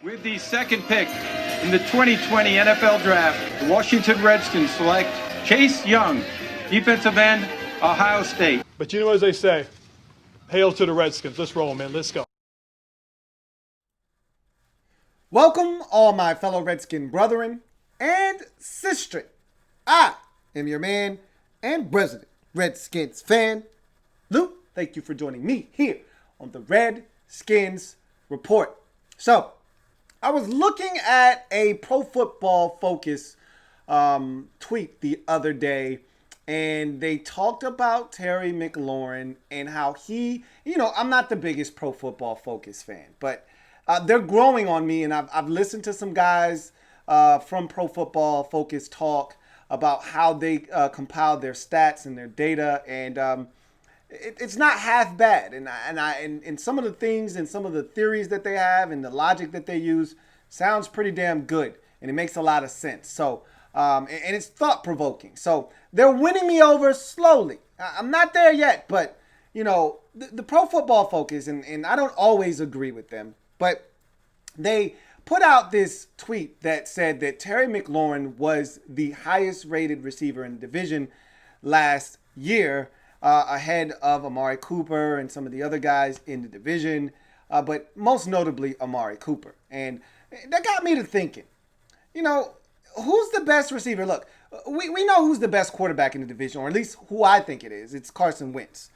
With the second pick in the 2020 NFL Draft, the Washington Redskins select Chase Young, defensive end, Ohio State. But you know, as they say, hail to the Redskins. Let's roll, man. Let's go. Welcome, all my fellow Redskin brethren and sister. I am your man and resident Redskins fan, Lou. Thank you for joining me here on the Redskins Report. So, I was looking at a Pro Football Focus tweet the other day, and they talked about Terry McLaurin and how he, I'm not the biggest Pro Football Focus fan, but they're growing on me, and I've listened to some guys from Pro Football Focus talk about how they compiled their stats and their data, and it's not half bad. And some of the things and some of the theories that they have and the logic that they use sounds pretty damn good, and it makes a lot of sense. So, and it's thought-provoking. So they're winning me over slowly. I'm not there yet, but, the Pro Football Focus, and I don't always agree with them, but they put out this tweet that said that Terry McLaurin was the highest rated receiver in the division last year, ahead of Amari Cooper and some of the other guys in the division, but most notably Amari Cooper. And that got me to thinking, who's the best receiver? Look, we know who's the best quarterback in the division, or at least who I think it is. It's Carson Wentz.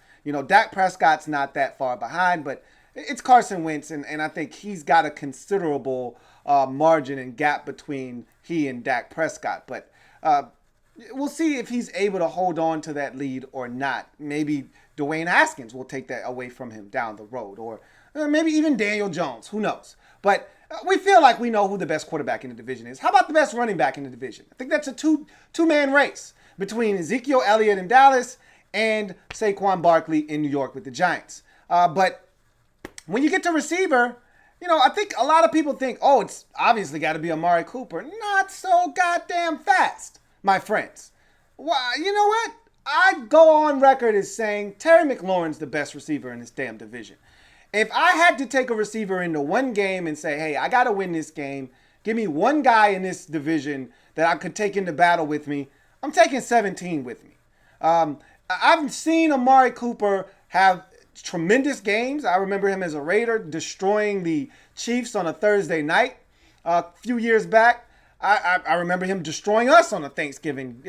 Dak Prescott's not that far behind, but it's Carson Wentz, and I think he's got a considerable margin and gap between he and Dak Prescott. But we'll see if he's able to hold on to that lead or not. Maybe Dwayne Haskins will take that away from him down the road, or maybe even Daniel Jones. Who knows? But we feel like we know who the best quarterback in the division is. How about the best running back in the division? I think that's a two-man race between Ezekiel Elliott in Dallas and Saquon Barkley in New York with the Giants. But when you get to receiver, I think a lot of people think, oh, it's obviously got to be Amari Cooper. Not so goddamn fast, my friends. Well, you know what? I go on record as saying Terry McLaurin's the best receiver in this damn division. If I had to take a receiver into one game and say, hey, I got to win this game, give me one guy in this division that I could take into battle with me, I'm taking 17 with me. I've seen Amari Cooper have tremendous games. I remember him as a Raider destroying the Chiefs on a Thursday night a few years back. I remember him destroying us on a Thanksgiving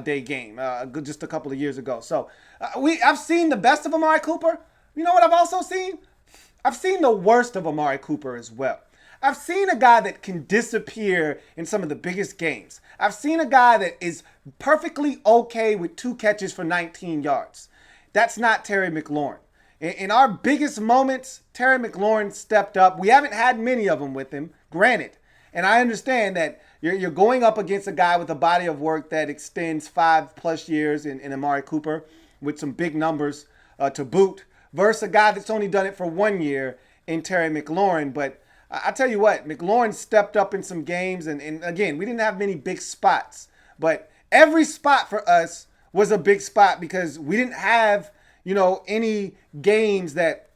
Day game just a couple of years ago. So I've seen the best of Amari Cooper. You know what I've also seen? I've seen the worst of Amari Cooper as well. I've seen a guy that can disappear in some of the biggest games. I've seen a guy that is perfectly okay with 2 catches for 19 yards. That's not Terry McLaurin. In our biggest moments, Terry McLaurin stepped up. We haven't had many of them with him, granted. And I understand that you're going up against a guy with a body of work that extends 5+ years in Amari Cooper with some big numbers to boot, versus a guy that's only done it for 1 year in Terry McLaurin. But I tell you what, McLaurin stepped up in some games. And again, we didn't have many big spots. But every spot for us was a big spot because we didn't have, any games that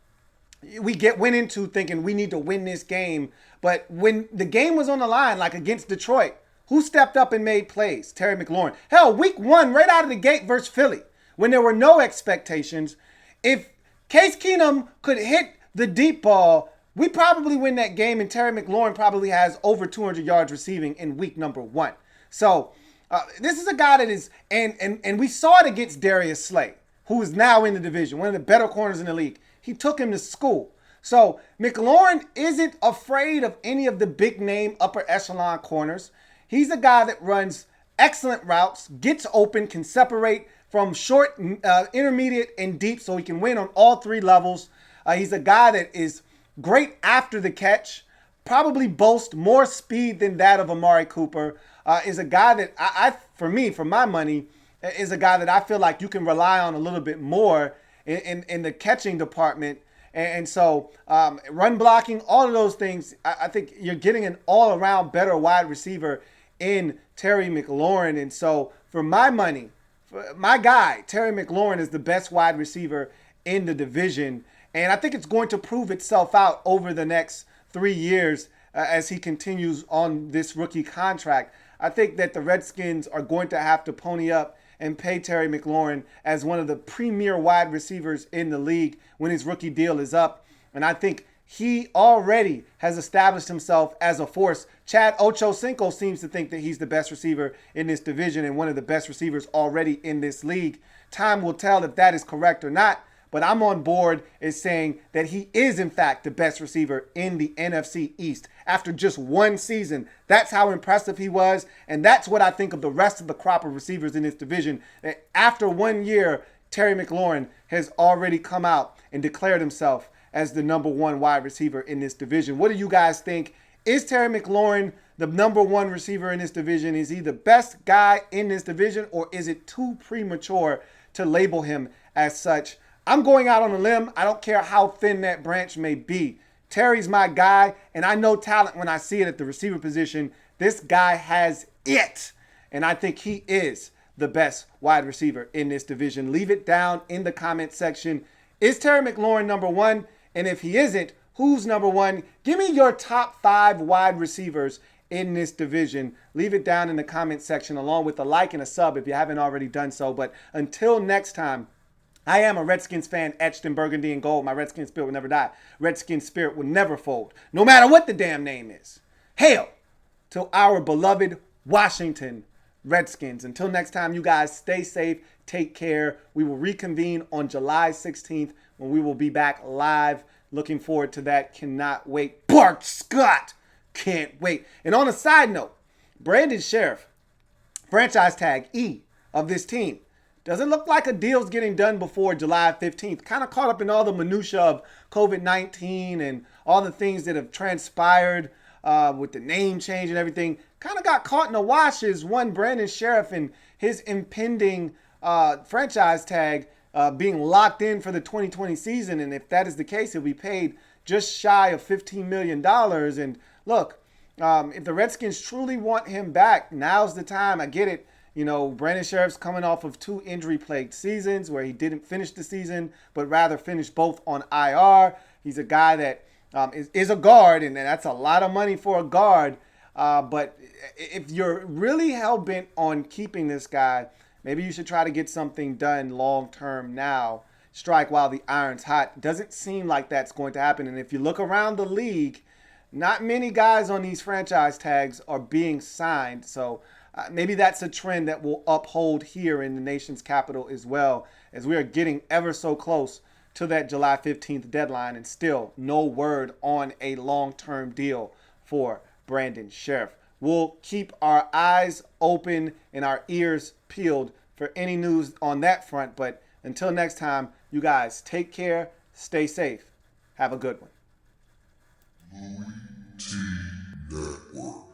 we went into thinking we need to win this game. But when the game was on the line, like against Detroit, who stepped up and made plays? Terry McLaurin. Hell, week 1, right out of the gate versus Philly, when there were no expectations, if Case Keenum could hit the deep ball, we probably win that game, and Terry McLaurin probably has over 200 yards receiving in week number 1. So this is a guy that is, and we saw it against Darius Slay, who is now in the division, one of the better corners in the league. He took him to school. So McLaurin isn't afraid of any of the big name upper echelon corners. He's a guy that runs excellent routes, gets open, can separate from short, intermediate, and deep, so he can win on all 3 levels. He's a guy that is great after the catch, probably boasts more speed than that of Amari Cooper. Is a guy that for my money, is a guy that I feel like you can rely on a little bit more in the catching department. And so run blocking, all of those things, I think you're getting an all-around better wide receiver in Terry McLaurin. And so for my money, my guy, Terry McLaurin, is the best wide receiver in the division. And I think it's going to prove itself out over the next 3 years as he continues on this rookie contract. I think that the Redskins are going to have to pony up and pay Terry McLaurin as one of the premier wide receivers in the league when his rookie deal is up. And I think he already has established himself as a force. Chad Ochocinco seems to think that he's the best receiver in this division and one of the best receivers already in this league. Time will tell if that is correct or not, but I'm on board as saying that he is, in fact, the best receiver in the NFC East after just one season. That's how impressive he was, and that's what I think of the rest of the crop of receivers in this division. After 1 year, Terry McLaurin has already come out and declared himself as the number one wide receiver in this division. What do you guys think? Is Terry McLaurin the number one receiver in this division? Is he the best guy in this division, or is it too premature to label him as such? I'm going out on a limb. I don't care how thin that branch may be. Terry's my guy, and I know talent when I see it at the receiver position. This guy has it, and I think he is the best wide receiver in this division. Leave it down in the comment section. Is Terry McLaurin number one? And if he isn't, who's number one? Give me your top 5 wide receivers in this division. Leave it down in the comment section along with a like and a sub if you haven't already done so. But until next time, I am a Redskins fan etched in burgundy and gold. My Redskins spirit will never die. Redskins spirit will never fold, no matter what the damn name is. Hail to our beloved Washington Redskins. Until next time, you guys stay safe. Take care. We will reconvene on July 16th when we will be back live. Looking forward to that. Cannot wait. Bart Scott. Can't wait. And on a side note, Brandon Sheriff, franchise tag E of this team, doesn't look like a deal's getting done before July 15th. Kind of caught up in all the minutia of COVID-19 and all the things that have transpired with the name change and everything. Kind of got caught in the washes. One, Brandon Sheriff and his impending franchise tag being locked in for the 2020 season. And if that is the case, he'll be paid just shy of $15 million. And look, if the Redskins truly want him back, now's the time. I get it. You know, Brandon Sheriff's coming off of 2 injury-plagued seasons where he didn't finish the season, but rather finished both on IR. He's a guy that is a guard, and that's a lot of money for a guard. But if you're really hell-bent on keeping this guy, maybe you should try to get something done long-term now. Strike while the iron's hot. Doesn't seem like that's going to happen. And if you look around the league, not many guys on these franchise tags are being signed. So maybe that's a trend that will uphold here in the nation's capital as well, as we are getting ever so close to that July 15th deadline, and still no word on a long-term deal for Brandon Sheriff. We'll keep our eyes open and our ears peeled for any news on that front. But until next time, you guys take care, stay safe, have a good one. Louie T Network.